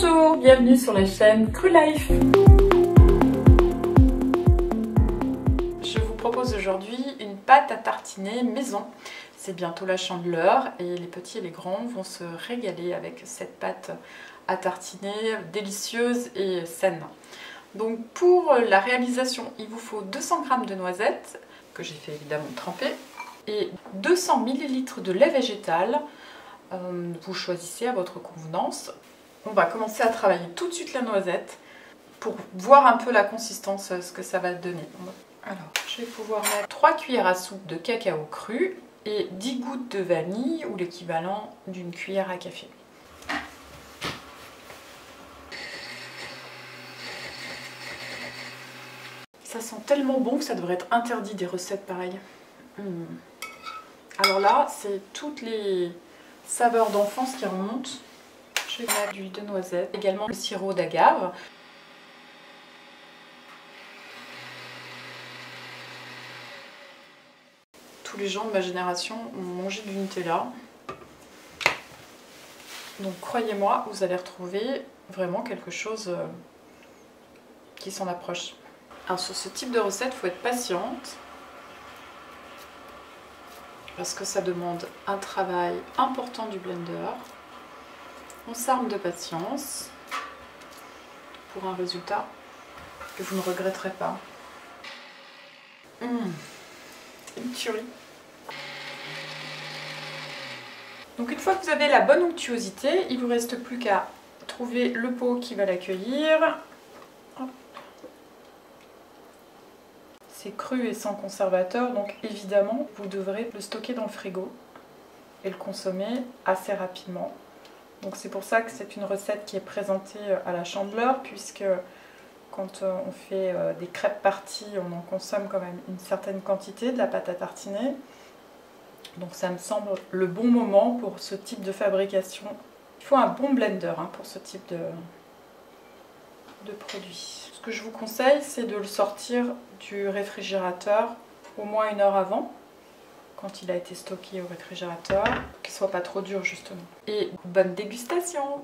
Bonjour, bienvenue sur la chaîne Cru Life. Je vous propose aujourd'hui une pâte à tartiner maison. C'est bientôt la Chandeleur et les petits et les grands vont se régaler avec cette pâte à tartiner délicieuse et saine. Donc pour la réalisation, il vous faut 200 g de noisettes, que j'ai fait évidemment tremper, et 200 ml de lait végétal. Vous choisissez à votre convenance. On va commencer à travailler tout de suite la noisette pour voir un peu la consistance, ce que ça va donner. Alors, je vais pouvoir mettre 3 cuillères à soupe de cacao cru et 10 gouttes de vanille ou l'équivalent d'une cuillère à café. Ça sent tellement bon que ça devrait être interdit des recettes pareilles. Alors là, c'est toutes les saveurs d'enfance qui remontent. Je vais mettre de l'huile de noisette, également le sirop d'agave. Tous les gens de ma génération ont mangé du Nutella. Donc croyez-moi, vous allez retrouver vraiment quelque chose qui s'en approche. Alors sur ce type de recette, il faut être patiente. Parce que ça demande un travail important du blender. On s'arme de patience pour un résultat que vous ne regretterez pas. Une tuerie. Donc une fois que vous avez la bonne onctuosité, il ne vous reste plus qu'à trouver le pot qui va l'accueillir. C'est cru et sans conservateur, donc évidemment vous devrez le stocker dans le frigo et le consommer assez rapidement. Donc c'est pour ça que c'est une recette qui est présentée à la Chandeleur, puisque quand on fait des crêpes parties, on en consomme quand même une certaine quantité de la pâte à tartiner. Donc ça me semble le bon moment pour ce type de fabrication. Il faut un bon blender pour ce type de produit. Ce que je vous conseille, c'est de le sortir du réfrigérateur au moins 1 heure avant, quand il a été stocké au réfrigérateur, qu'il ne soit pas trop dur justement. Et bonne dégustation!